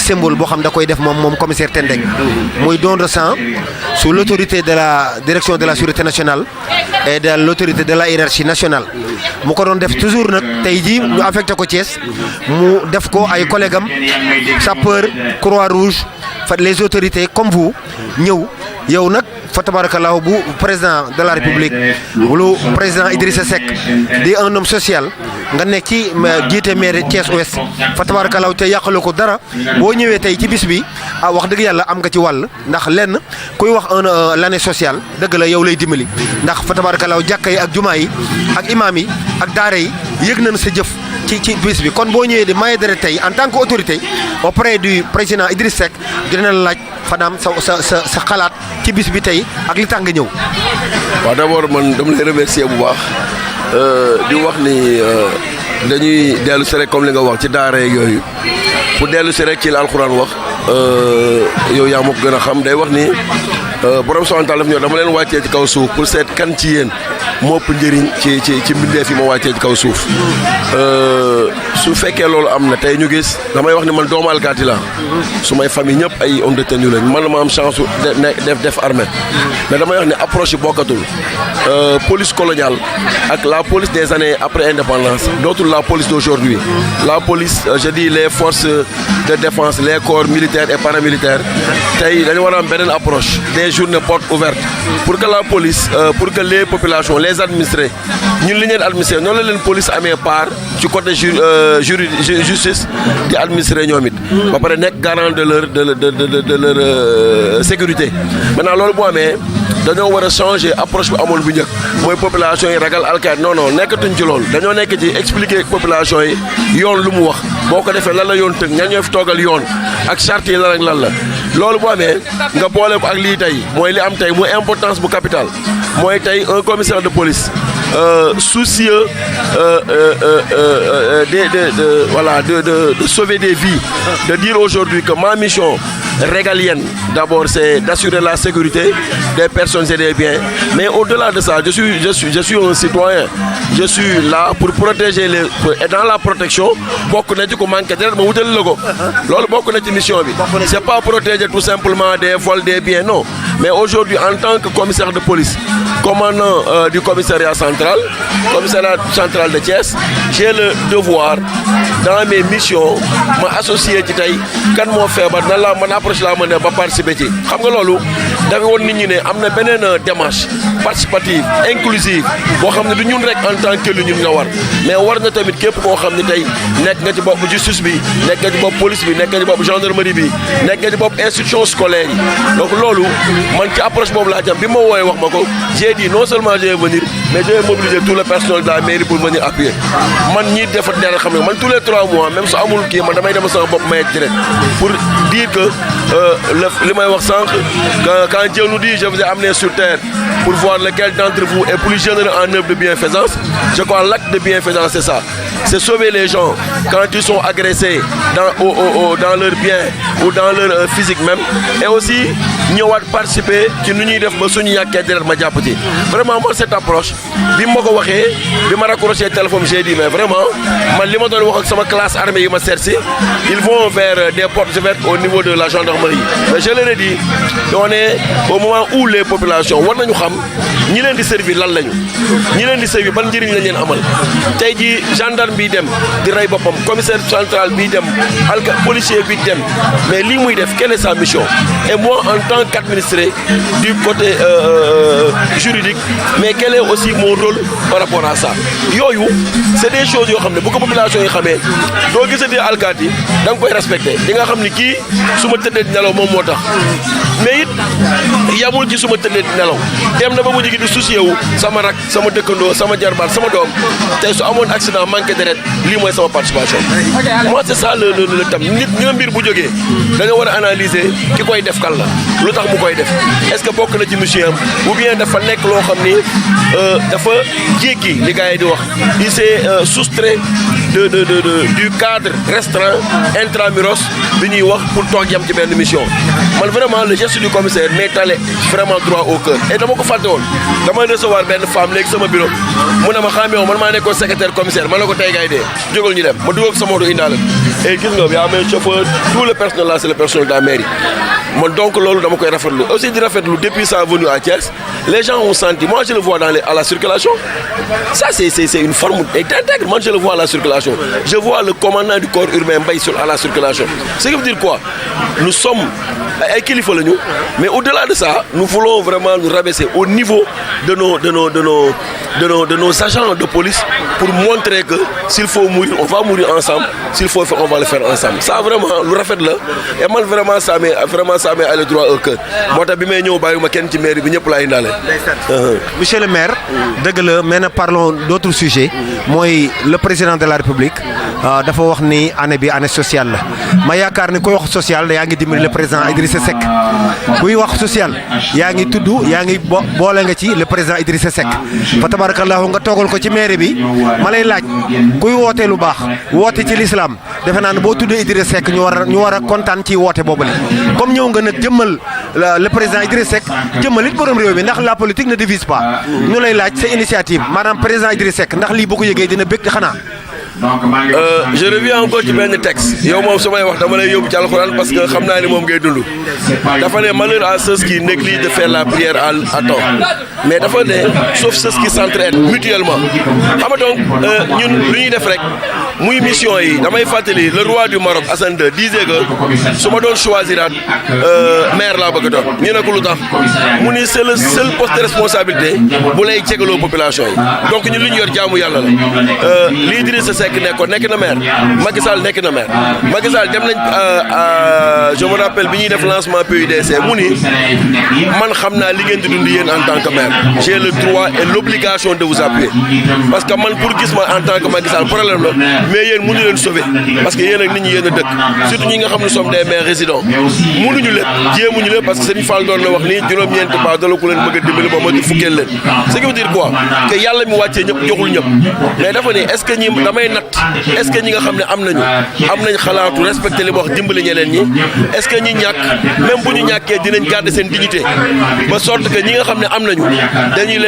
symbole boo xam da koy def moom commissaire Tendeng muy don de sang sous l'autorité de la direction de la sûreté nationale et de l'autorité de la hiérarchie nationale mu ko doon def toujours nag tey jii ñu affecté ko Thiès mu def ko ay collègues am sapeur Croix-Rouge les autorités comme vous ñëw yow nag fa tabarakallahu bu président de la république wala président Idrissa Seck di un homme social nga nekk ci jiite maire Thiès Ouest fa tabarakallahu te yàqaloo ko dara boo ñëwee tey ci bis bi wax dëgg yàlla am nga ci wàll ndax lenn kuy wax l'année sociale dëgg la yow lay dimbali ndax fa tabarakallahu jàkka yi ak jumaa yi ak imaam yi ak daara yi yëg nañ sa jëf ci bis bi kon boo ñëwee di maye dara tey en tant que autorité auprès du président Idriss Seck dina la laaj Fadam sa xalaat ci bis bi tey ak li tax nga ñëw. waaw d'abord man dama lay remercier bu baax di wax ni dañuy dellu si rek comme li nga wax ci daara yeeg yooyu pour dellu si rek ci la alxuraan wax yow yaa ma ko gën a xam day wax ni borom subhaanahu wa taala daf ñëw dama leen wàccee ci kaw suuf pour seet kan ci yéen moo ëpp njëriñ ci mbindeef yi ma wàccee ci kaw suuf su fekkee loolu am na tey ñu gis damay wax ni man doomu alkaati la su may famille ñëpp ay homme de tenue lañ man la ma am chance def armée mais damay wax ni approche yi bokkatul police coloniale ak la police des années après indépendance dootul la police d'aujourd'hui la police je dis les forces de défense les corps militaires et paramilitaires tey dañu war a am beneen approche des journées portes ouvertes pour que la police pour que les populations les administrés ñun li ñeen administré noonu la leen police amee part ci côté justice di administré ñoom it ba pare nekk garant de leur sécurité maintenant loolu bu amee dañoo war a changer approche bu amoon bu njëkk mooy population yi ragal alkaati non nekkatuñ ci loolu dañoo nekk ci expliquer population yi yoon lu mu wax boo ko defee lan la yoon tënk ñan ñoo fi toogal yoon ak charte yi lan ak lan la loolu bu amee nga boole ko ak lii tey mooy li am tey muy importance bu capital mooy tey un commissaire de police soucieux de sauver des vies, de dire aujourd'hui que ma mission régalienne, d'abord, c'est d'assurer la sécurité des personnes et des biens. Mais au-delà de ça, je suis un citoyen. Je suis là pour protéger les... Et dans la protection, beaucoup de gens manquent de logo. Beaucoup de mission. C'est pas protéger tout simplement des vols des biens, non. Mais aujourd'hui, en tant que commissaire de police, commandant du commissariat central de Thiès, j'ai le devoir, dans mes missions, m'associer à tay kan mo febar nan la man approche la mëne ba participer ci xam nga lolu da nga won nit ñi né amna benen démarche participative inclusive bo xamné du ñun rek en tant que ñun nga war mais war na tamit képp ko xamné tay nek nga ci bop justice bi nek nga ci bop police bi nek nga ci bop gendarmerie bi nek nga ci bop institution scolaire donc lolu man ci approche bobu la jam bima woy wax mako j'ai dit non seulement je vais venir mais je vais mobiliser tout le personnel de la mairie pour venir appuyer man ñi def dara xam man tous les 3 mois même su amul ki man damay dem sama bop may direct pour dire que le may wax sank quand Dieu nous dit je vous ai amené sur terre pour voir lequel d'entre vous est plus généreux en œuvre de bienfaisance, je crois que l'acte de bienfaisance c'est ça, c'est sauver les gens quand ils sont agressés dans leur bien ou dans leur physique même, et aussi ñëwaat participer ci nu ñuy def ba suñu ñàkkee deret ma jàpp ci vraiment moi cette approche bi ma ko waxee bi ma raccroché téléphone j'ai dit mais vraiment man li ma doon wax ak sama classe armée yi ma seet si ils vont vers des portes ouvertes au niveau de la gendarmerie mais je leur ai dit on est au moment où les populations war nañu xam ñi leen di servir lan lañu ñi leen di servir ban njëriñ lañ leen amal tey ji gendarme bi dem di rey boppam commissaire central bi dem policier bi dem mais lii muy def quelle est sa mission et moi en tant qu'administré du côté juridique mais quel est aussi mon rôle par rapport à ça yooyu c'est des choses yoo xam ne bu ko population yi xamee doo gisati alkaati da nga koy respecté di nga xam ni kii su ma tëddee di nelaw moom moo tax mais it yamul ci su ma tëddee di nelaw dem na ba mu jigi di soucier wu sama rak sama dëkkandoo sama jarbaat sama doom tey su amoon accident manqué deret lii mooy sama participation moi c'est ça le tam nit ñi mbir bu jógee da nga war a analyser ki koy def kan la lu tax mu koy def est-ce que bokk na ci mission am ou bien dafa nekk loo xam ni dafa jéggi li gars yi di wax il s'est soustrait du cadre restreint intramuros bi ñuy wax pour toog yam ci benn mission man vraiment le geste du commissaire commissaire m'est allé vraiment droit au cœur et dama ko fàtte woon damay recevoir benn femme léegi sama bureau mu ne ma xamee woon man maa nekkoon secrétaire commissaire ma ne ko tey ngay dee jógal ñu dem ma dugal ko sama moto indaale et gis nga yaa mes chauffeurs tout le personnel là c'est le personnel de la mairie man donc loolu dama koy rafetlu aussi di rafetlu depuis sa venue à Thiès les gens ont senti moi je le vois à la circulation ça c'est une forme d'intègre moi je le vois à la circulation je vois le commandant du corps urbain Mbaye à la circulation ce qui veut dire quoi nous sommes ay kilifa lañu mais au-delà de ça nous voulons vraiment nous rabaisser au niveau de nos agents de police pour montrer que s'il faut mourir on va mourir ensemble s'il faut faire on va le faire ensemble ça vraiment lu rafet la et man vraiment ça m'est allé droit au cœur moo tax bi may ñëw bàyyiwuma kenn ci mairie bi ñëpp laa indaale. Monsieur le maire. dëgg la mais nag parlons d'autres sujets. mooy le président de la République dafa wax ni année bi année sociale la ma yaakaar ni koy wax social yaa ngi dimbali le président Idrissa Seck kuy wax social yaa ngi tudd yaa ngi boole nga ci le président Idrissa Seck fa tabarakallahu nga toogal ko ci mairie bi ma lay laaj kuy woote lu baax woote ci l'islam defe naa ne boo tuddee Idrissa Seck ñu war a kontaan ci woote boobule comme ñëw nga nag jëmmal le président Idrissa Seck jëmmal it borom réew mi ndax la politique ne divise pas ñu lay laaj sa initiative maanaam président Idrissa Seck ndax lii bu ko yëgee dina bëgg xanaa. Je reviens encore ci benn texte yow moom su may wax dama lay yóbbu ci alxuraan parce que xam naa ni moom ngay dund dafa ne malheur à ceux qui négligent de faire la prière à temps mais dafa ne sauf ceux qui s'entraident mutuellement xam nga donc ñun lu ñuy def rek muy mission yi damay fàttali le roi du Maroc Hassan II disait que su ma doon choisiraat maire laa bëgg a doon ñu ne ko lu tax mu ni c'est le seul poste de responsabilité bu lay jegaloo population yi donc ñun li ñu yor jaamu yàlla la lii Idrissa Seck nekk na maire Macky Sall nekk na maire Macky Sall dem nañ je me rappelle bi ñuy def lancement PUDC mu ni man xam naa li ngeen di dund yéen en tant que maire j'ai le droit et l'obligation de vous appuyer parce que man pour gis ma en tant que Macky Sall problème la mais yéen mënu leen sauver parce que yéen ak nit ñi yéen a dëkk surtout ñi nga xam ne sommes des maires résidents mënuñu lépp jéemuñu lépp parce que Serigne Fall doon na wax ni juróom-ñeenti baax dala ku leen bëgg a dimbali ba ma fukkeel leen ce qui veut dire quoi que yàlla mi wàccee ñëpp joxul ñëpp mais dafa ne est-ce que ñi damay natt est-ce que ñi nga xam ne am nañ xalaatu respecter li ma wax dimbali ñeneen ñi est-ce que ñi ñàkk même bu ñu ñàkkee dinañ garder seen dignité ba sorte que ñi nga xam ne am nañu dañuy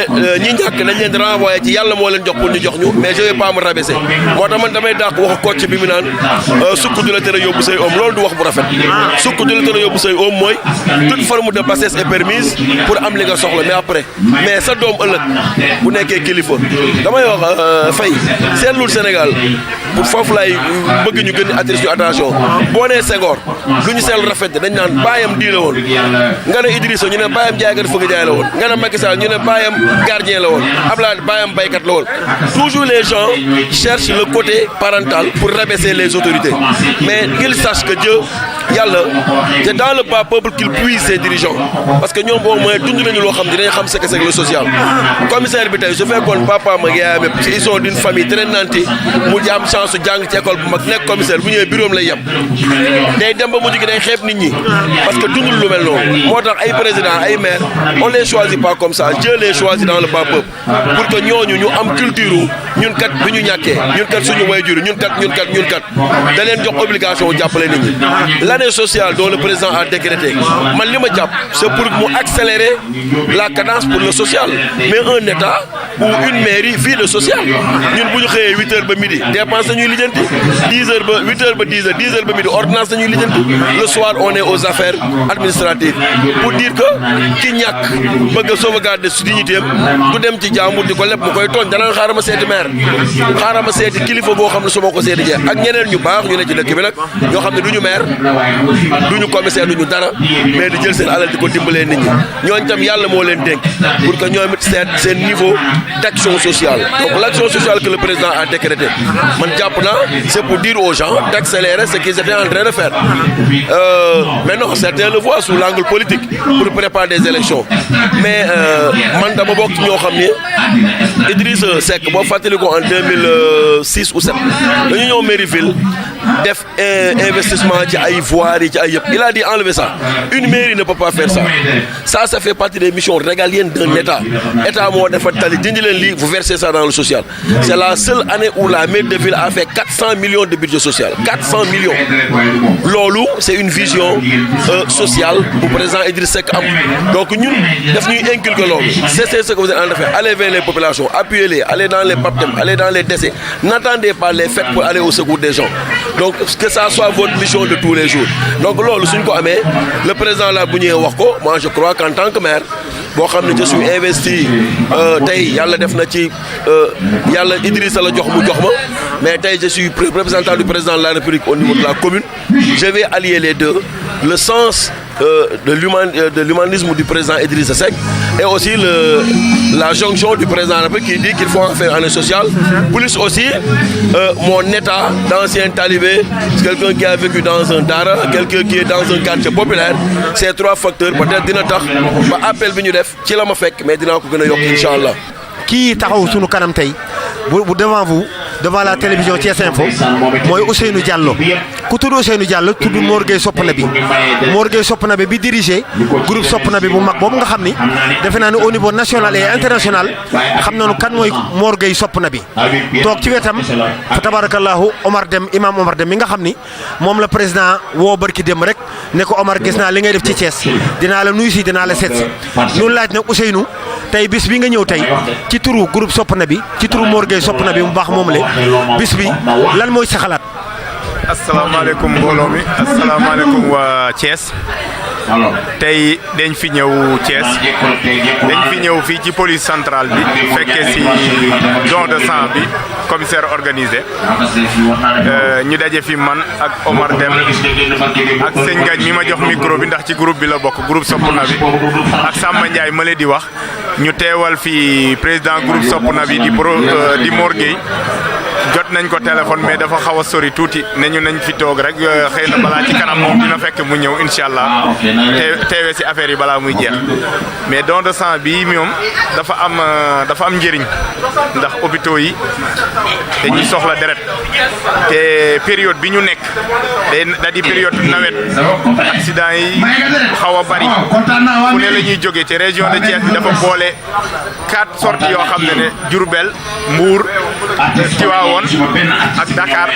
ñi ñàkk dañ leen di renvoyer ci yàlla moo leen jox pour ñu jox ñu mais je vais pas me rabaisser moo tax man damay dàq waxu Kocc bi mu naan sukk du la tere yóbbu say oom loolu du wax bu rafet sukk du la tere yóbbu say oom mooy toute forme de bassesse est permise pour am li nga soxla mais sa doom ëllëg bu nekkee kilifa damay wax Faye seetlul Sénégal pour foofu lay bëgg ñu gën a attirer suñu attention boo nee Senghor lu ñu seetlu rafet dañ naan baayam dii la woon nga ne Idrissa ñu ne baayam jaaykat fëgg jaay la woon nga ne Macky Sall ñu ne baayam gardien la woon Abdoulaye baayam baykat la woon toujours les gens cherchent le côté parental pour rabaisser les autorités mais qu'ils sachent que Dieu yàlla c'est dans le bas peuple qu'il puise ses dirigeants parce que ñoom boobu mooy dund nañu loo xam dinañ xam ce que c'est le social commissaire bi tey su fekkoon papa ma yaayam ils sont d'une famille très nantie mu am chance su jàng ci école bu mag nekk commissaire bu ñëwee bureau lay yem day dem ba mujj gi day xeeb nit ñi parce que dundul lu mel noonu moo tax ay président ay maire on les choisit pas comme ça Dieu les choisit dans le bas peuple pour que ñooñu ñu am culture ñun kat bi ñu ñàkkee ñun kat suñu waajur ñun kat da leen jox obligation jàppale nit ñi l'année sociale dont le président a décrété man li ma jàpp c'est pour mu accélérer la cadence pour le social mais un état ou une mairie vit le social ñun bu ñu xëyee 8h ba midi dépense nañuy lijjanti 10h ba 8h ba 10h 10h ba midi ordonnance nañuy lijjanti le soir on est aux affaires administratives pour dire que ki ñàkk bëgg a sauvegarder su dignité am du dem ci jàmbur di ko lépp mu koy tooñ dana xaaral ma seeti maire xaaral ma seeti kilifa boo xam ne su ma ko seeti jeex ak ñeneen ñu baax ñu ne ci dëkk bi nag ñoo xam ne du ñu maire du ñu commissaire du ñu dara mais di jël seen alal di ko dimbalee nit ñi ñooñu tam yàlla moo leen dénk pour que ñoom it seet seen niveau d'action sociale donc l'action sociale que le président a décrété man jàpp naa c'est pour dire aux gens d'accélérer ce qu'ils étaient en train de faire mais non certains le voient sous l'angle politique pour préparer des élections mais man dama bokk ci ñoo xam ni Idrissa Seck boo fàttali ko en 2006 ou 2007 dañu ñëw Mairie-Ville def investissement ci ay voiries ci ay yëpp il a dit enlever ça une mairie ne peut pas faire ça ça fait partie des missions régaliennes d'un état moo defar tali dindi leen lii vous versez ça dans le social c'est la seule année où la mairie de ville a fait 400 millions de budget social 400 millions loolu c'est une vision sociale bu président Idriss Seck am donc ñun daf ñuy inculquer loolu c'est ce que vous êtes en train de faire allez vers les populations appuyez-les allez dans les baptêmes allez dans les décès n'attendez pas les fêtes pour aller au secours des gens donc que ça soit votre mission de tous les jours donc loolu suñ ko amee le président la bu ñëwee wax ko moi je crois qu'en tant que maire boo xam ne je suis investi tey yàlla def na ci yàlla Idrissa la jox mu jox ma mais tey je suis représentant du président de la République au niveau de la commune je vais allier les deux le sens de l'humanisme du président Idrissa Seck et aussi la jonction du président de la République qui dit qu'il faut en faire année sociale plus aussi mon état d'ancien talibé quelqu'un qui a vécu dans un dara quelqu'un qui est dans un quartier populaire ces trois facteurs peut-être dina tax ba appel bi ñu def ci la ma fekk mais dinaa ko gën a yokk incha allah. kii taxaw sunu kanam tey bu devant vous devant la télévision Thiès Info mooy Ousseynou Diallo ku tudd Ousseynou Diallo tudd Mor Gueye Soppna bi dirigé groupe Soppna bi bu mag boobu nga xam ni defe naa ne au niveau national et international xam nañu kan mooy Mor Gueye Soppna bi toog ci wetam fa tabarakallahu imam Omar Dem mi nga xam ni moom la président woo barki dem rek ne ko Omar gis naa li ngay def ci Thiès dinaa la nuyu si dinaa la seet si ñu laaj nag Ousseynou tey bis bi nga ñëw tey ci turu groupe Soppna bi ci turu Mor Gueye Soppna bi mu baax moom la bis bi lan mooy sa xalaat. asalaamaaleykum mbooloo mi asalaamaaleykum waa Thiès tey dañ fi ñëw Thiès dañ fi ñëw fii ci police centrale bi fekkee si don de sang bi commissaire organisé ñu daje fi man ak Omar Dem ak sëñ Gagne mi ma jox micro bi ndax ci groupe bi la bokk groupe Soppna bi ak Samba Ndiaye ma leen di wax ñu teewal fi président groupe Soppna bi di Mor Gueye jot nañ ko téléphone mais dafa xaw a sori tuuti ne ñu nañ fi toog rek xëy na balaa ci kanam moom dina fekk mu ñëw incha allah teewee si affaire yi balaa muy jeex mais don de sang bi moom dafa am njëriñ ndax hôpitaux yi dañuy soxla deret te période bi ñu nekk da di période nawet accident yi xaw a bari fu ne la ñuy jógee ci région de Thiès bi dafa boole 4 sorties yoo xam ne Diourbel Mbour Tivaouane ak Dakar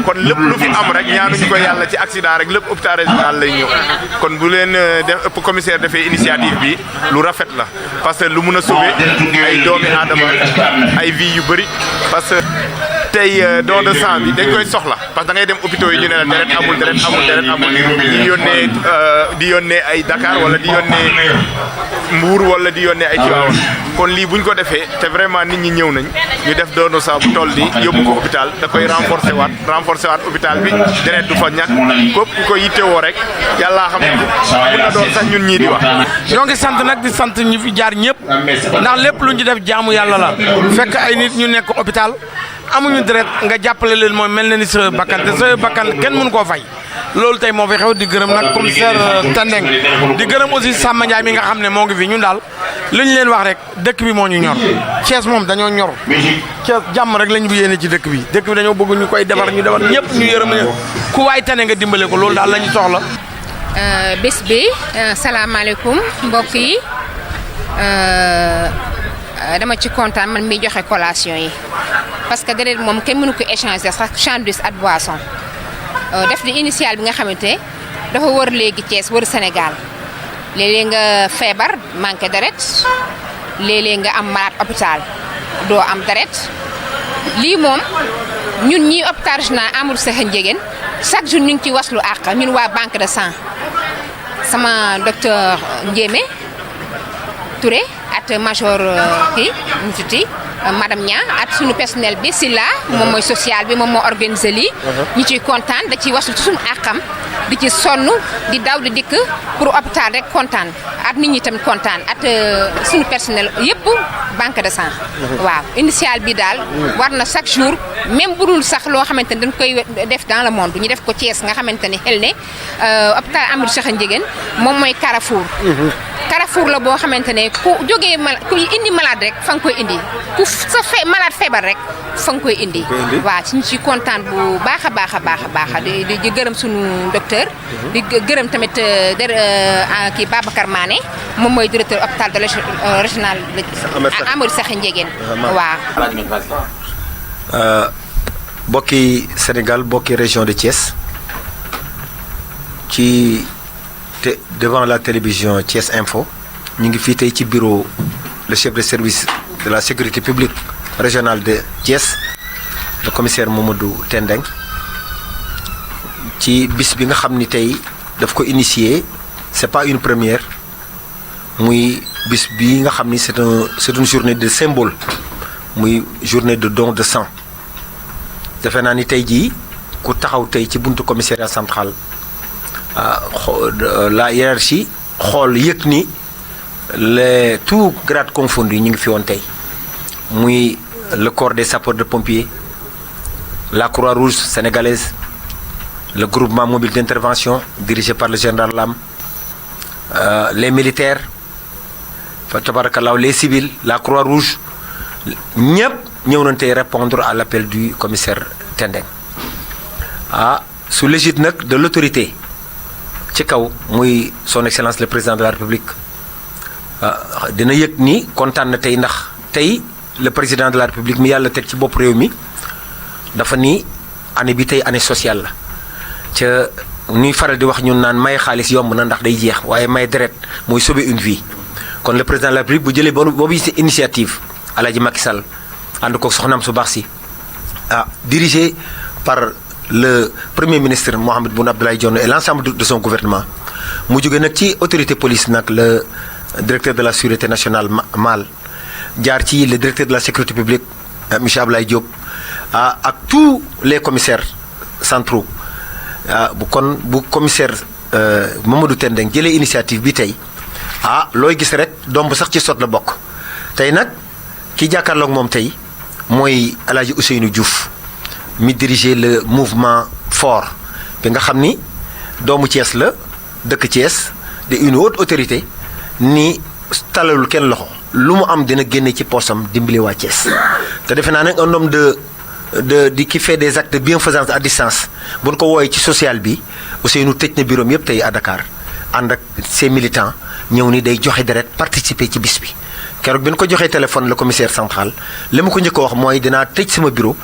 kon lépp lu fi am rek ñaanuñu ko yàlla ci accident rek lépp hôpital régional lay ñëw kon bu leen commissaire defee initiative bi lu rafet la parce que lu mun a sauver ay doomi aadama ay vie yu bëri parce que tey don de sang bi dañ koy soxla parce que da ngay dem hôpitaux yi ñu ne la deret amul di yónnee ay Dakar wala di yónnee Mbour wala di yónnee ay Tivaouane kon lii buñ ko defee te vraiment nit ñi ñëw nañ ñu def don de sang bu toll nii yóbbu ko hôpital da koy renforcer waat hôpital bi deret du fa ñàkk képp ku ko yittewoo rek yàlla xam ne mun na doon sax ñun ñii di wax. ñoo ngi sant nag di sant ñi fi jaar ñëpp ndax lépp lu ñu def jaamu yàlla la fekk ay nit ñu nekk hôpital amuñu deret nga jàppale leen mooy mel na ni sa bakkan te sa bakkan kenn mënu koo fay loolu tey moo fi xew di gërëm nag commissaire Tandeng di gërëm aussi Samba Ndiaye mi nga xam ne moo ngi fi ñun daal li ñu leen wax rek dëkk bi moo ñu ñor Thiès moom dañoo ñor Thiès jàmm rek lañ bu yéene ci dëkk bi dañoo bëgg ñu koy defar ñëpp ñu yërëm ku waay tane nga dimbale ko loolu daal la ñu soxla. bés bi salaamaaleykum mbokk yi dama ci kontaan man miy joxe collation yi parce que deret moom kenn mënu ko échanger sax sandwich ak boisson def di initial bi nga xamante dafa wër léegi Thiès wër Sénégal léeg-léeg nga feebar manqué deret léeg-léeg nga am malade hôpital doo am deret lii moom ñun ñii hôpital régional Amadou Sakhir Ndiéguène chaque jour ñu ngi ci waslu àq ñun waa banque de sang sama docteur Ndiémé Touré at major kii mu tuuti madame Niang at suñu personnel bi Silla moom mooy social bi moom moo organisé lii ñu ciy kontaan da ciy wasu ci suñu àqam di ci sonn di daw di dikk pour hôpital rek kontaan at nit ñi tamit kontaan at suñu personnel yëpp banque de sang waaw initial bi daal war na chaque jour même bu dul sax loo xamante ne dañ koy def dans le monde ñu def ko Thiès nga xamante ni xel ne hôpital Amadou Sakhir Ndiéguène moom mooy Carrefour Carrefour la boo xamante ne ku jógee ku indi malade rek fa nga koy indi ku sa malade feebar rek fa nga koy indi. waaw ci ñu ci kontaan bu baax a baax a baax a baax di gërëm sunu docteur. di gërëm tamit kii Babacar Mané moom mooy directeur hôpital de régional Amadou Sakhir Ndiéguène. waaw. bokki Sénégal bokki région de Thiès devant la télévision Thiès Info ñu ngi fii tey ci bureau le chef de service de la sécurité publique régionale de Thiès le commissaire Mamadou Tendeng ci bis bi nga xam ni tey daf ko initier c'est pas une première muy bis bi nga xam ni c'est une journée de symbole muy journée de don de sang defe naa ni tey jii ku taxaw tey ci buntu commissariat central la hiérarchie xool yëg ni les tout grades confondus ñu ngi fi woon tey muy le corps des sapeurs de pompiers la Croix-Rouge sénégalaise le groupement mobile d'intervention dirigé par le général Lam les militaires fa tabarakallah les civils la Croix-Rouge ñëpp ñëw nañ tey répondre à l'appel du commissaire Tendeng sous l'égide nag de l'autorité ci kaw muy son excellence le président de la république dina yëg ni kontaan na tey ndax tey le président de la république mi yàlla teg ci bopp réew mi dafa ni année bi tey année sociale la ca ñuy faral di wax ñun naan may xaalis yomb na ndax day jeex waaye may deret mooy sauver une vie kon le président de la république bu jëlee boobu initiative Alaaji Macky Sall ànd ko soxnaam su baax si dirigé par le premier ministre Mahammed Boun Abdallah Dionne et l'ensemble de son gouvernement mu jóge nag ci autorité police nag le directeur de la sûreté nationale Mal jaar ci le directeur de la sécurité publique monsieur Ablaye Diop ak tous les commissaires centraux bu commissaire Mamadou Tendeng jëlee initiative bi tey looy gis rek domb sax ci sot la bokk tey nag ki jàkkaarloog moom tey mooy El Hadji Ousseynou Diouf mi diriger le mouvement fort bi nga xam ni doomu Thiès la dëkk Thiès de une haute autorité ni talalul kenn loxo lu mu am dina génne ci poosam dimbali waa Thiès te defe naa nag un homme di qui fait des actes de bienfaisance à distance bu ñu ko wooyee ci social bi Ousseynou tëj na bureau yëpp tey à Dakar ànd ak ses militants ñëw ni day joxe deret participer ci bis bi keroog bi ñu ko joxee téléphone le commissaire central li ma ko njëkk a wax mooy dinaa tëj sama bureau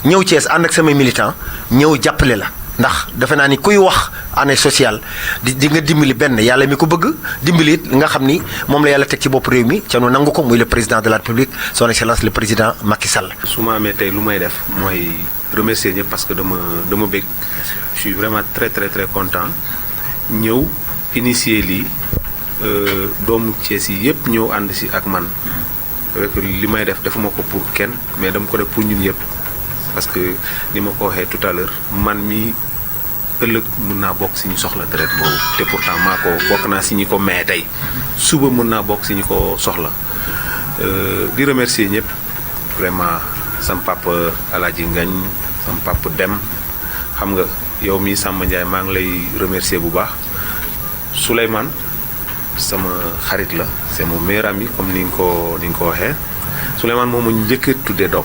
ñëw Thiès ànd ak samay militants ñëw jàppale la ndax defe naa ni kuy wax année sociale di nga dimbali benn yàlla mi ko bëgg dimbali it nga xam ni moom la yàlla teg ci bopp réew mi ca nu nangu ko muy le président de la république son excellence le président Macky Sall. su ma amee tey lu may def mooy remercier ñëpp parce que dama bëgg je suis vraiment très très très content ñëw initier lii doomu Thiès yi yëpp ñëw ànd si ak man rek li may def defuma ko pour kenn mais dama ko def pour ñun yëpp parce que ni ma ko waxee tout à l'heure man mi ëllëg mën naa bokk si ñu soxla deret boobu te pourtant maa ko bokk naa si ñi ko may tey suba mën naa bokk si ñi ko soxla di remercier ñëpp vraiment sam papa Alaaji Ngañ sam papa Dem xam nga yow mi Samba Ndiaye maa ngi lay remercier bu baax Souleymane sama xarit la c'est mon meilleur ami comme ni nga ko waxee Souleymane moom mu njëkk a tuddee doom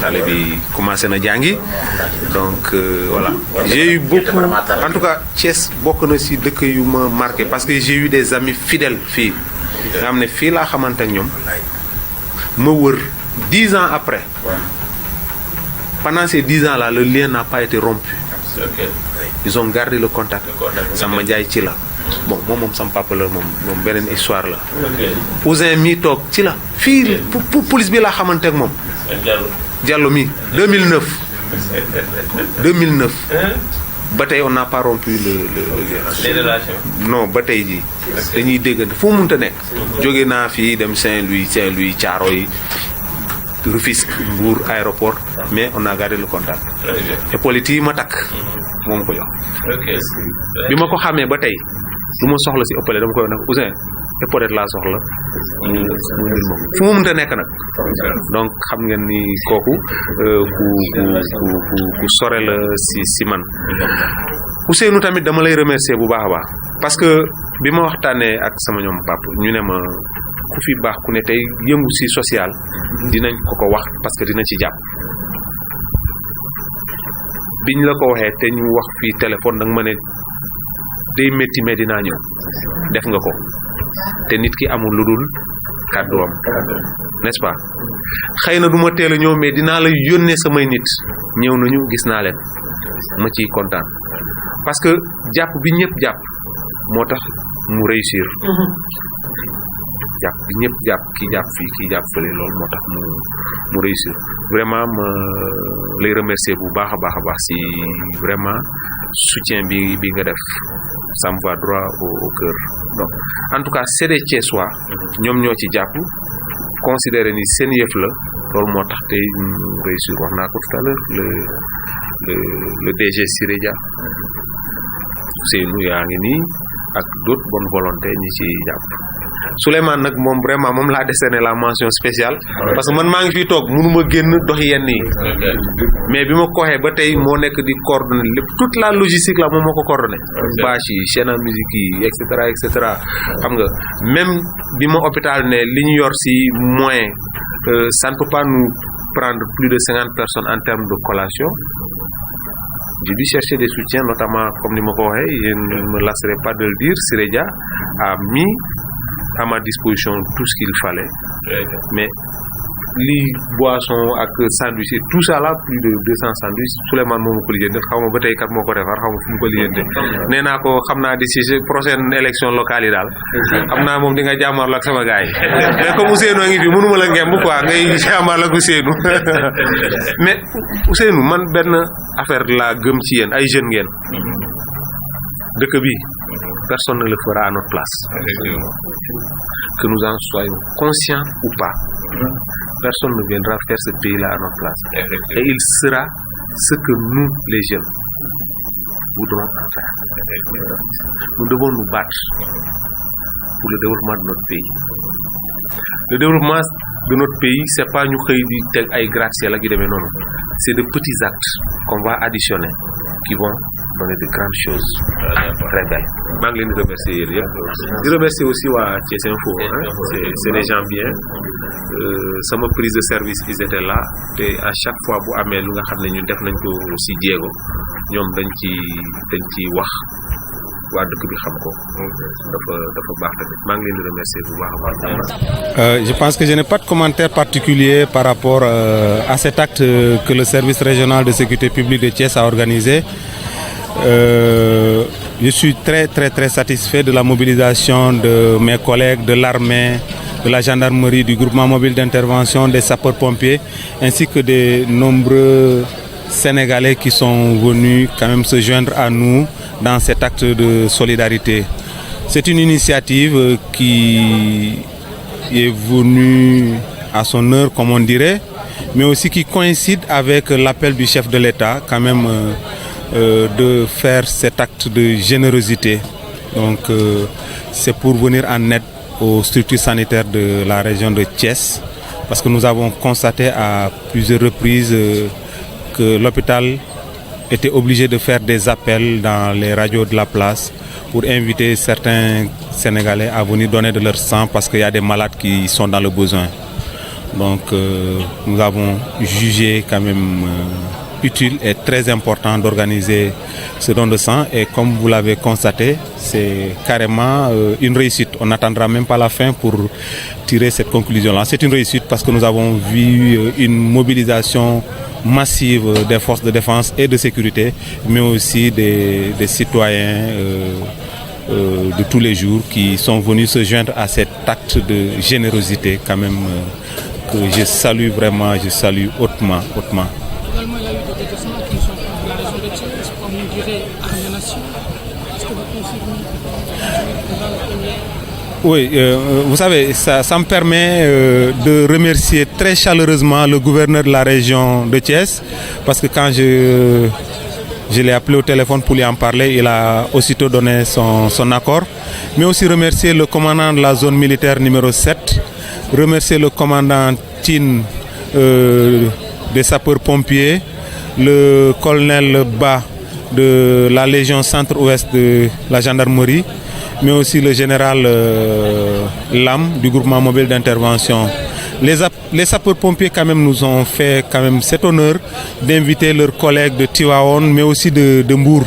xale bi commencé na jàngi donc voilà j'ai eu beaucoup en tout cas Thiès bokk na ci dëkk yu ma marqué parce que j'ai eu des amis fidèles fii nga xam ne fii laa xamante ak ñoom ma wër 10 ans après pendant ces 10 ans là le lien n'a pas été rompu ils ont gardé le contact sama Ndiaye ci la bon moom sama papa la moom beneen histoire la Ousin mii toog ci la fii police bi laa xamante ak moom Diallo mi 2009 ba tey on n'a pas rompu les relations non ba tey ji dañuy déggante fu mu mënta nekk jóge naa fii dem Saint-Louis Thiaroye Rufisque Mbour aéroport mais on a gardé le contact épaulettes yi ma takk moom ko jox bi ma ko xamee ba tey lu ma soxla si ëppale dama koy wax ne Ousin te peut-être laa soxla mu indil ma fu mu mënta nekk nag donc xam ngeen ni kooku ku sore la si man. Ousseynou tamit dama lay remercier bu baax a baax parce que bi ma waxtaanee ak sama ñoom pap ñu ne ma ku fi baax ku ne tey yëngu si social dinañ ko wax parce que dina ci jàpp biñ la ko waxee te ñu wax fii téléphone nag ma ne day métti mais dinaa ñëw def nga ko te nit ki amul lu dul kàdduwam n'est-ce pas xëy na du ma teel a ñëw mais dinaa la yónnee samay nit ñëw nañu gis naa leen ma ciy kontaan parce que jàpp bi ñëpp jàpp moo tax mu réussir jàpp bi ñëpp jàpp kii jàpp fii kii jàpp fële loolu moo tax mu réussir vraiment ma lay remercier bu baax a baax si vraiment soutien bi nga def ça me va droit au cœur donc en tout cas c'est des Thiessois ñoom ñoo ci jàpp considéré ni seen yëf la loolu moo tax tey ñu réussir wax naa ko tout à l'heure le DG Siré Dia Ousseynou yaa ngi nii ak d'autres bonnes volontés ñi ci jàpp Souleymane nag moom vraiment moom laa décerné la mention spéciale parce que man maa ngi fiy toog mënuma génn doxi yenn yi mais bi ma ko waxee ba tey moo nekk di coordonner lépp toute la logistique la moom moo ko coordonné bâche yi chaîne à musique yi et cetera xam nga même bi ma hôpital ne li ñu yor si moyen ça ne peut pas nous prendre plus de 50 personnes en termes de collation. J'ai dû chercher des soutiens, notamment, comme je ne me lasserai pas de le dire, Siré Dia a mis à ma disposition tout ce qu'il fallait. Mais les boissons ak sandwich et tout ça là, plus de 200 sandwichs, Souleymane moo ma ko lijjanti xaw ma ba tey kat moo ko defar xaw ma fu mu ko lijjanti nee naa ko xam naa d'ici prochaine élection locale yi daal xam naa moom di nga jàmmarloo ak sama gars yi mais comme Ousseynou ngi fi mënuma la ngemb quoi ngay jàmmarloo ak Ousseynou mais Ousseynou man benn affaire laa gëm ci yéen ay jeunes ngeen dëkk bi personne ne le fera à notre place que nous en soyons conscients ou pas personne ne viendra faire ce pays-là à notre place et il sera ce que nous les jeunes voudrons en faire. Nous devons nous battre pour le développement de notre pays. Le développement de notre pays, c'est pas ñu xëy di teg ay gratte-ciel ak yu demee noonu. C'est de petits actes qu'on va additionner qui vont donner de grandes choses très belles. maa ngi leen di remercier yéen yëpp di remercier aussi waa Thiès Info c'est des gens bien sama prise de service ils étaient là te à chaque fois bu amee lu nga xam ne ñun def nañ ko si jéego ñoom dañ ci wax waa dëkk bi xam ko dafa baax tamit maa ngi leen di remercier bu baax a baax. Je pense que je n'ai pas de commentaire particulier par rapport à cet acte que le service régional de sécurité publique de Thiès a organisé. Je suis très satisfait de la mobilisation de mes collègues de l'armée, de la gendarmerie, du groupement mobile d'intervention, des sapeurs-pompiers, ainsi que des nombreux Sénégalais qui sont venus quand même se joindre à nous dans cet acte de solidarité. C'est une initiative qui est venue à son heure, comme on dirait, mais aussi qui coïncide avec l'appel du chef de l'État, quand même, de faire cet acte de générosité. Donc, c'est pour venir en aide aux structures sanitaires de la région de Thiès, parce que nous avons constaté à plusieurs reprises que l'hôpital était obligé de faire des appels dans les radios de la place pour inviter certains Sénégalais à venir donner de leur sang parce qu'il y a des malades qui sont dans le besoin. Donc nous avons jugé quand même utile et très important d'organiser ce don de sang et comme vous l'avez constaté, c'est carrément une réussite. On n'attendra même pas la fin pour tirer cette conclusion-là. C'est une réussite parce que nous avons vu une mobilisation massive des forces de défense et de sécurité, mais aussi des citoyens de tous les jours qui sont venus se joindre à cet acte de générosité quand même que je salue vraiment, je salue hautement. Également, il y a eu des déplacements qui sont faits de la région de Thiès, comme on dirait Armée Nation. Est-ce que vous confirmez que Oui, vous savez, ça me permet de remercier très chaleureusement le gouverneur de la région de Thiès, parce que quand Je l'ai appelé au téléphone pour lui en parler. Il a aussitôt donné son accord. Mais aussi remercier le commandant de la zone militaire numéro 7, remercier le commandant Tine des sapeurs-pompiers, le colonel Ba de la Légion Centre-Ouest de la gendarmerie, mais aussi le général Lam du groupement mobile d'intervention. Les sapeurs-pompiers quand même nous ont fait quand même cet honneur d'inviter leurs collègues de Tivaouane, mais aussi de Mbour.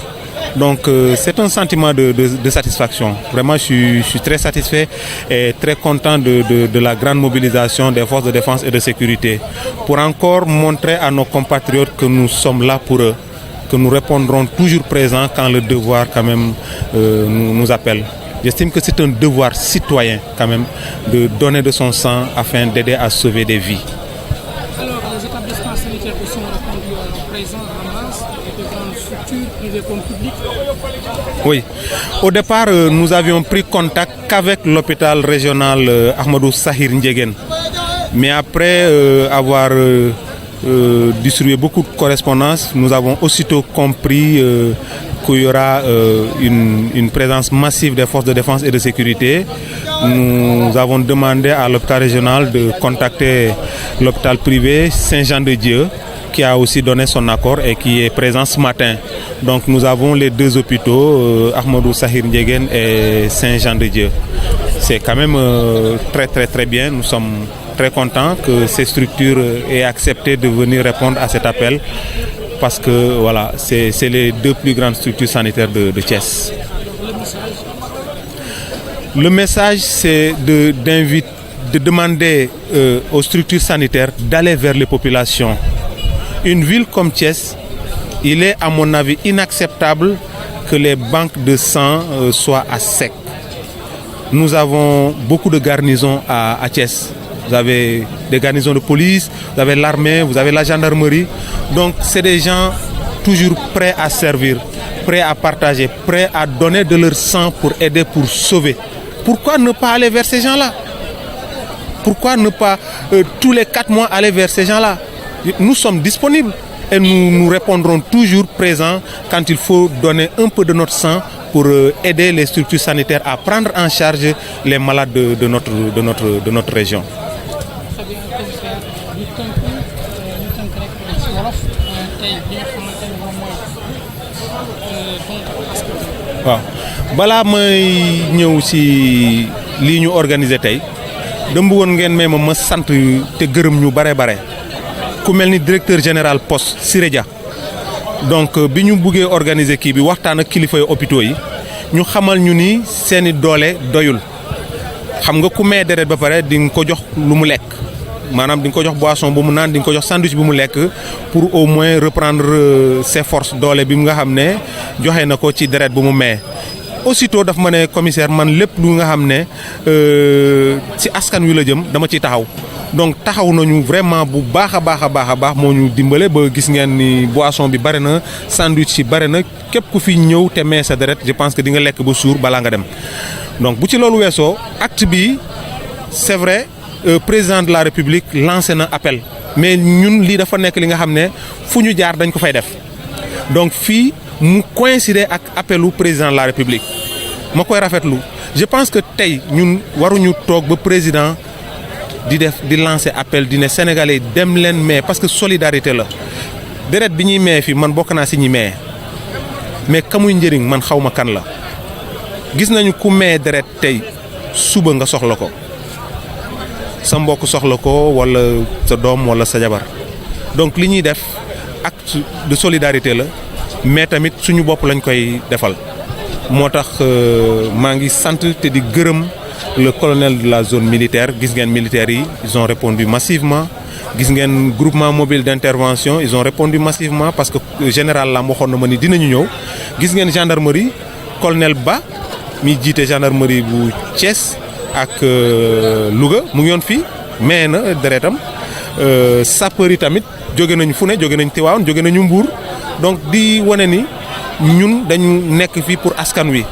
Donc c'est un sentiment de satisfaction. Vraiment, je suis très satisfait et très content de la grande mobilisation des forces de défense et de sécurité pour encore montrer à nos compatriotes que nous sommes là pour eux, que nous répondrons toujours présents quand le devoir quand même nous appelle. J'estime que c'est un devoir citoyen quand même de donner de son sang afin d'aider à sauver des vies. Alors, les établissements sanitaires qui sont répondus présents en masse, de grandes structures privées comme publiques. Oui. Au départ, nous avions pris contact qu'avec l'hôpital régional Ahmadou Sahir Ndiéguène. Mais après avoir distribué beaucoup de correspondances, nous avons aussitôt compris qu'il y aura une présence massive des forces de défense et de sécurité. Nous avons demandé à l'hôpital régional de contacter l'hôpital privé Saint-Jean-de-Dieu, qui a aussi donné son accord et qui est présent ce matin. Donc nous avons les deux hôpitaux, Ahmadou Sahir Ndiéguène et Saint-Jean-de-Dieu. C'est quand même très bien. Nous sommes très contents que ces structures aient accepté de venir répondre à cet appel, parce que voilà, c'est les deux plus grandes structures sanitaires de Thiès. Le message, c'est de demander aux structures sanitaires d'aller vers les populations. Une ville comme Thiès, il est à mon avis inacceptable que les banques de sang soient à sec. Nous avons beaucoup de garnisons à Thiès. Vous avez des garnisons de police, vous avez l'armée, vous avez la gendarmerie. Donc c'est des gens toujours prêts à servir, prêts à partager, prêts à donner de leur sang pour aider, pour sauver. Pourquoi ne pas aller vers ces gens-là? Pourquoi ne pas tous les 4 mois aller vers ces gens-là? Nous sommes disponibles et nous répondrons toujours présents quand il faut donner un peu de notre sang pour aider les structures sanitaires à prendre en charge les malades de notre région. waaw balaa may ñëw ci lii ñu organiser tey dama bëggoon ngeen may ma sant te gërëm ñu bare ku mel ni directeur général poste Siré Dia. Donc bi ñu buggee organiser kii bi waxtaan ak kilifa hôpitaux yi ñu xamal ñu ni seeni doole doyul. Xam nga ku may deret ba pare di nga ko jox lu mu lekk maanaam di nga ko jox boisson bu mu naan di nga ko jox sandwich bu mu lekk pour au moins reprendre ses forces doole bi mu nga xam ne joxe na ko ci deret bu mu may. Aussitôt daf ma ne commissaire man lépp lu nga xam ne ci askan wi la jëm dama ciy taxaw. Donc taxaw nañu vraiment bu baax a baax moo ñu dimbale ba gis ngeen ni boisson bi bari na sandwich yi bari na képp ku fi ñëw te mee sa deret je pense que di nga lekk ba suur balaa nga dem. Donc bu ci loolu weesoo acte bi c'est vrai président de la République lancé na appel mais ñun lii dafa nekk li nga xam ne fu ñu jaar dañ ko fay def donc fii mu coïncider ak appelu président de la République ma koy rafetlu je pense que tey ñun waruñu toog ba président di lancer appel di ne Sénégalais dem leen mais parce que solidarité la deret bi ñuy mee fi man bokk naa si ñi mee mais kamuy njëriñ man xaw ma kan la gis nañu ku mee deret tey suba nga soxla ko sa mbokk soxla ko wala sa doom wala sa jabar donc li ñuy def acte de solidarité la mais tamit suñu bopp lañ koy defal moo tax maa ngi sant te di gërëm le colonel de la zone militaire gis ngeen militaires yi ils ont répondu massivement gis ngeen groupement mobile d'intervention ils ont répondu massivement parce que général Lam waxoon na ma ni dinañu ñëw gis ngeen gendarmerie colonel Ba mi jiite gendarmerie bu Thiès ak Louga mu ngi yoon fii mais na deretam sapeur yi tamit jóge nañu fu ne jóge nañu Tivaouane jóge nañu Mbour donc di wane ni ñun dañu nekk fii pour askan wi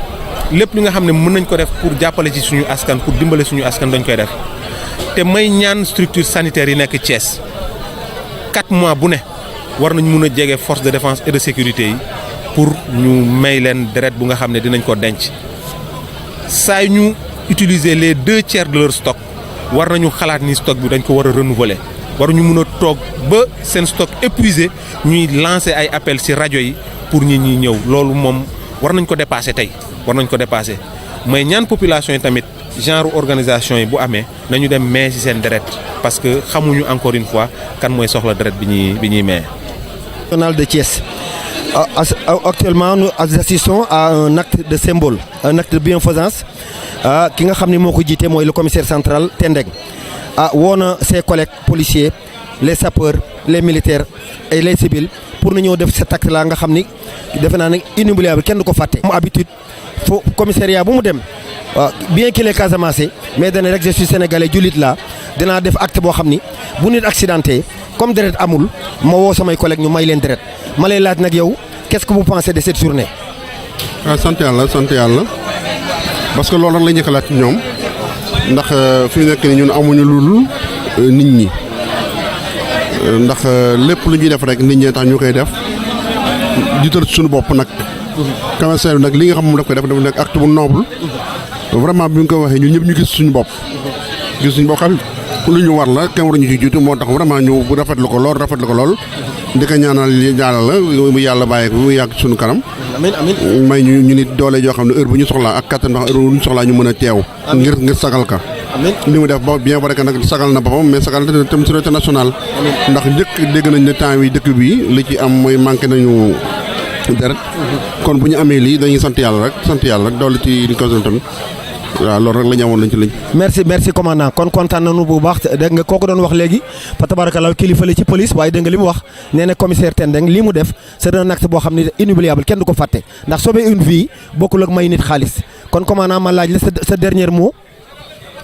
lépp li nga xam ne mën nañ ko def pour jàppale ci suñu askan pour dimbale suñu askan dañ koy def te may ñaan structure sanitaire yi nekk Thiès 4 mois bu ne war nañ mun a jege force de défense et de sécurité yi pour ñu may leen deret bu nga xam ne dinañ ko denc saa ñu utiliser les 2/3 de leur stock war nañu xalaat ni stock bi dañ ko war a renouveler waruñu mën a toog ba seen stock épuisé ñuy lancer ay appel ci rajo yi pour ñi ñi ñëw loolu moom war nañ ko dépasser tey war nañ ko dépasser mais ñaan population yi tamit genre organisation yi bu amee nañu dem may ci seen deret parce que xamuñu encore une fois kan mooy soxla deret bi ñuy may. National de Thiès. Actuellement, nous assistons à un acte de symbole, un acte de bienfaisance. Ki nga xam ne moo ko jiite mooy le commissaire central Tendeng. Woo na ses collègues policiers, les sapeurs, les militaires et les civils pour na ñëw def cet acte là nga xam ni defe naa ne inoubliable kenn du ko fàtte. Mu habitude fo commissariat bu mu dem bien qu'il est Casamance mais dana rek je suis sénégalais jullit la dinaa def acte boo xam ni bu nit accidenté comme deret amul ma woo samay collègues ñu may leen deret ma lay laaj nag yow qu'est-ce que vous pensez de cette journée. sant yàlla parce que loolu rek la ñu xalaat ci ñoom ndax fi mu nekk nii ñun amuñu lul nit ñi ndax lépp lu ñuy def rek nit ñi tax ñu koy def jiital suñu bopp nag. commissaire bi nag li nga xam moom daf koy def dafa nekk acte bu noble vraiment bi nga ko waxee ñun ñëpp ñu gis suñu bopp xam lu ñu war la kenn waruñu ci jiitu moo tax vraiment ñu rafetlu ko lool di ko ñaanal yàlla mu yàlla bàyyi ko mu yàgg suñu kanam. amiin may ñu nit doole joo xam ne heure bu ñu soxlaa ak kattan ndax heure bu ñu soxlaa ñu mën a teew. ngir sagal ka. li mu def ba bien vrai que nag sagal na boppam mais sagal na tam sur international. ndax njëkk dégg nañ ne temps yi dëkk bi li ci am mooy manqué nañu deret kon bu ñu amee lii dañuy sant yàlla rek doole ci li ko tamit. waaw loolu rek la ñu amoon lañ ci liñ. merci commandant kon kontaan nañu bu baax dégg nga kooku doon wax léegi fa tabarakallah kilifa la ci police waaye dégg nga li mu wax nee na commissaire Tendeng lii mu def c'est un acte boo xam ne inoubliable kenn du ko fàtte ndax sauver une vie bokkul ak may nit xaalis kon commandant ma laaj la sa dernier mot.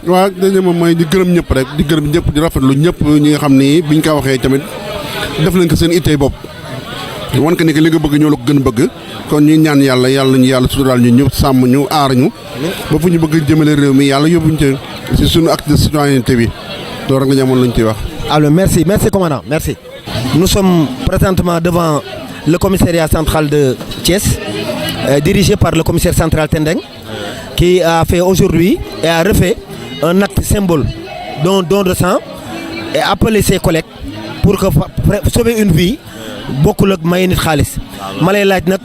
waaw dernier mot mooy di gërëm ñëpp rek di rafetlu ñëpp ñi nga xam ni biñ ko waxee tamit def nañ ko seen ittey bopp. wan ko ni li nga bëgg ñoo la ko gën a bëgg kon ñu ñaan yàlla nañu yàlla suturaal ñu ñëpp sàmm ñu aar ñu ba fu ñu bëgg jëmale réew mi yàlla yóbbuñu ci suñu acte de citoyenneté bi loolu rek la ñu amoon lañ ciy wax. Alors merci commandant merci. Nous sommes présentement devant le commissariat central de Thiès dirigé par le commissaire central Tendeng qui a fait aujourd'hui et a refait un acte symbole don de sang et appelé ses collègues pour que sauver une vie. bokkul ak may nit xaalis ma lay laaj nag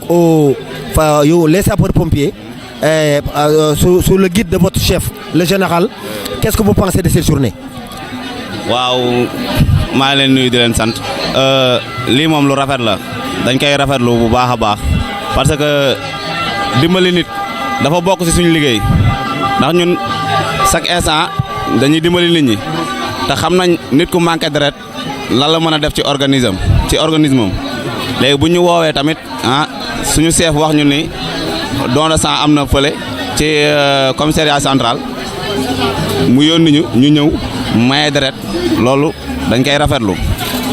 yow les sapeurs pompiers sous le guide de votre chef le général qu'est-ce que vous pensez de cette journée. waaw maa ngi leen nuyu di leen sant lii moom lu rafet la dañ koy rafetlu bu baax a baax parce que dimbali nit dafa bokk ci suñu liggéey ndax ñun chaque instant dañuy dimbali nit ñi te xam nañ nit ku manqué deret lan la mën a def ci organisme am léegi bu ñu woowee tamit suñu chef wax ñu ni don de sang am na fële ci commissariat central mu yónni ñu ñëw maye deret loolu dañ koy rafetlu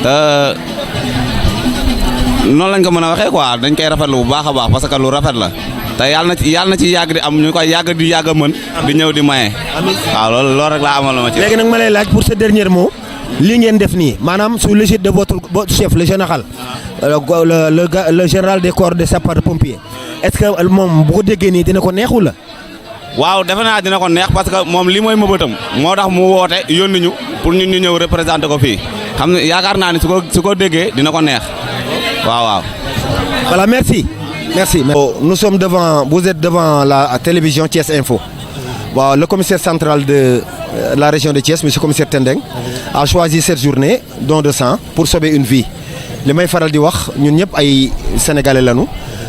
te noonu lañ ko mën a waxee quoi dañ koy rafetlu bu baax a baax parce que lu rafet la te yàlla na ci yàgg di am ñu koy yàgg a mën di ñëw di maye. waaw loolu rek laa amal ma ci. léegi nag ma lay laaj pour ce dernier mot. lii ngeen def nii maanaam sous l'égide de votre chef le général le général des corps des sapeurs-pompiers est-ce que moom bu ko déggee nii dina ko neexu la. waaw defe naa dina ko neex parce que moom lii mooy mëbëtam moo tax mu woote yónni ñu pour ñun ñu ñëw représenter ko fii xam ne yaakaar naa ni su ko déggee dina ko neex waaw. voilà merci. Vous êtes devant la télévision Thiès Info. Bon, le commissaire central de la région de Thiès, M. le commissaire Tendeng, a choisi cette journée don de sang pour sauver une vie. li may faral di wax ñun ñëpp ay sénégalais lañu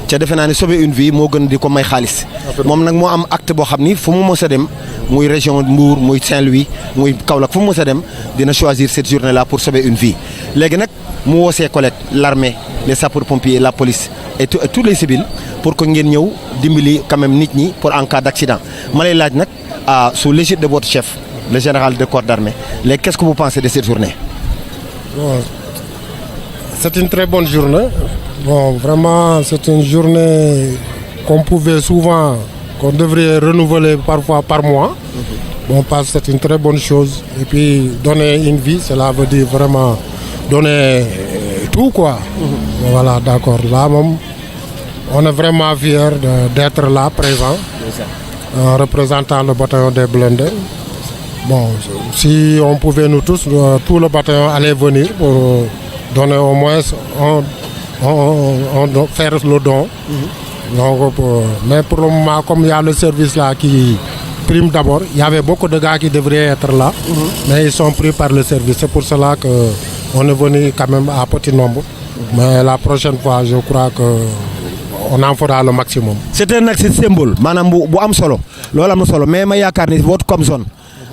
ca defe naa ne sauver une vie moo gën di ko may xaalis. moom nag moo am acte boo xam ni fu mu mës a dem muy région Mbour muy Saint-Louis muy Kaolack fu mu mës a dem dina choisir cette journée là pour sauver une vie. léegi nag mu woo ses collègues l'armée les sapeurs-pompiers la police et tous les civils pour que ngeen ñëw dimbali quand même nit ñi pour en cas d'accident ma lay laaj nag sous l'égide de votre chef le général de corps d'armée léegi qu'est-ce que vous pensez de cette journée. Bon, c'est une très bonne journée. Bon, vraiment, c'est une journée qu'on devrait renouveler parfois par mois. Bon, parce que c'est une très bonne chose. Et puis, donner une vie, cela veut dire vraiment donner tout, quoi. Voilà, d'accord. Là, On est vraiment fiers d'être là, présent, en représentant le bataillon des blindés. Bon, si on pouvait nous tous, tout le bataillon allait venir pour donner au moins, faire le don. Donc, mais pour le moment, comme il y a le service là qui prime d'abord, il y avait beaucoup de gars qui devraient être là, mais ils sont pris par le service. C'est pour cela qu'on est venu quand même à petit nombre. Mais la prochaine fois, je crois qu'on en fera le maximum. C'est un acte symbole, maanaam bu am solo loolu am na solo mais ma yaakaar ni votre comme zone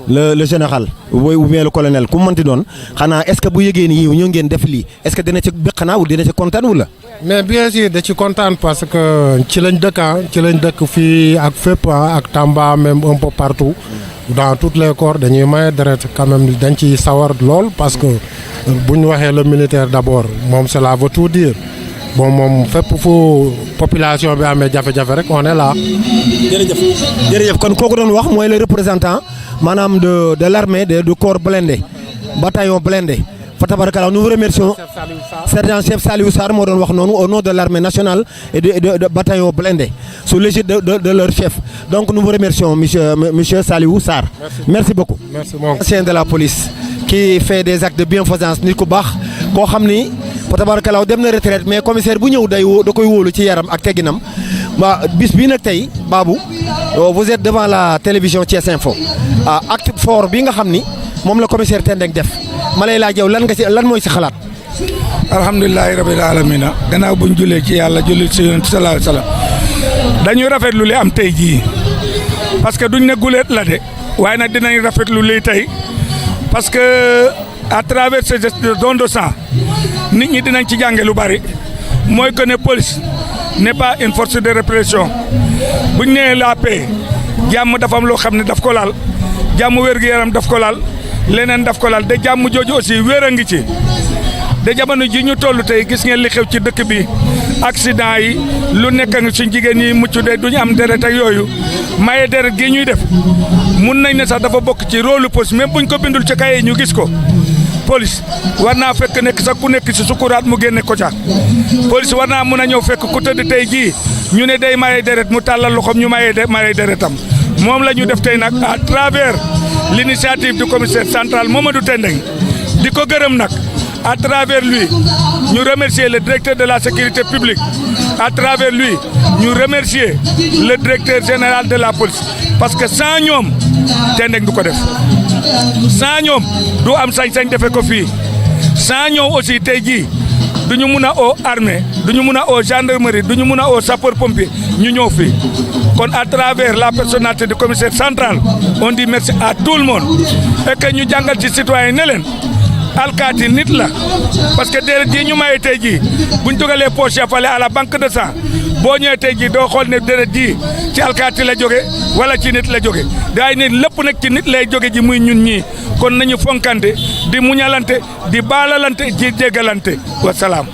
le général ou bien le colonel ku mu mënti doon xanaa est-ce que bu yëgee ni yow ñoo ngeen def lii est-ce que dina ci bëq naa wala dina ci kontaan wala. Mais bien sûr da ci kontaan parce que ci lañ dëkk fii ak fépp ak Tamba même un peu partout dans toutes les corps dañuy maye deret quand même dañ ciy sawar lool parce que bu ñu waxee le militaire d'abord moom cela veut tout dire. Bon moom fépp fu population bi amee jafe-jafe rek on est là. jërëjëf kon kooku doon wax mooy le représentant maanaam de l'armée du corps blindé bataillon blindé fa tabarakallah nous vous remercions sergent chef Saliou Sarr moo doon wax noonu au nom de l'armée nationale et de bataillon blindé sous l'égide de leur chef donc nous vous remercions monsieur Saliou Sarr. Merci beaucoup. Merci beaucoup. Ancien de la police qui fait des actes de bienfaisance nit ku baax koo xam ni fa tabarakallah dem na retraite mais commissaire bu ñëw da koy wóolu ci yaram ak tegginam bis bii nag tey Babou vous êtes devant la télévision Thiès Info acte fort bi nga xam ni moom la commissaire Tendeng def ma lay laaj yow lan mooy si xalaat. alhamdulilahi rabbil alamina gannaaw buñ julee ci yàlla julli ci yonent sallallahu alayhi wasallam dañuy rafetlu li am tey jii parce que duñ ne guleet la de waaye nag dinañ rafetlu li tey parce que à travers ce geste de don de sang nit ñi dinañ ci jànge lu bari mooy que ne police n'est pas une force de répression buñ nee la paix jàmm dafa am loo xam ne daf ko laal jàmm wér-gu-yaram daf ko laal leneen daf ko laal de jàmm jooju aussi wér a ngi ci de jamono ji ñu toll tey gis ngeen li xew ci dëkk bi accident yi lu nekk nga suñ jigéen ñi mucc de duñu am deret ak yooyu maye deret gi ñuy def mun nañ ne sax dafa bokk ci rôle police même buñ ko bindul ci kaye ñu gis ko police war naa fekk nekk sax ku nekk si sukuraat mu génne ko ca police war naa mun a ñëw fekk ku tëdd tey jii ñu ne day maye deret mu tàllal loxoom ñu maye deretam moom la ñu def tey nag à travers l'initiative du commissaire central Mamadou Tendeng di ko gërëm nag à travers lui ñu remercier le directeur de la sécurité publique à travers lui ñu remercier le directeur général de la police parce que sans ñoom Tendeng du ko def sans ñoom du am sañ-sañ defe ko fii sans ñoom aussi tey jii du ñu mun a oo armée du ñu mun a oo gendarmerie du ñu mun a oo sapeur pompier ñu ñëw fii kon à travers la personnalité du commissaire central on dit merci à tout le monde et que ñu jàngal ci citoyen ne leen alkaati nit la parce que deret ji ñu maye tey jii buñ dugalee poche ya fale à la banque de sang boo ñëwee tey jii doo xool ne deret ji ci alkaati la jóge wala ci nit la jóge daay ne lépp nag ci nit lay jóge ji muy ñun ñii kon nañu fonkante di muñalante di baalalante di jéggalante wasalaam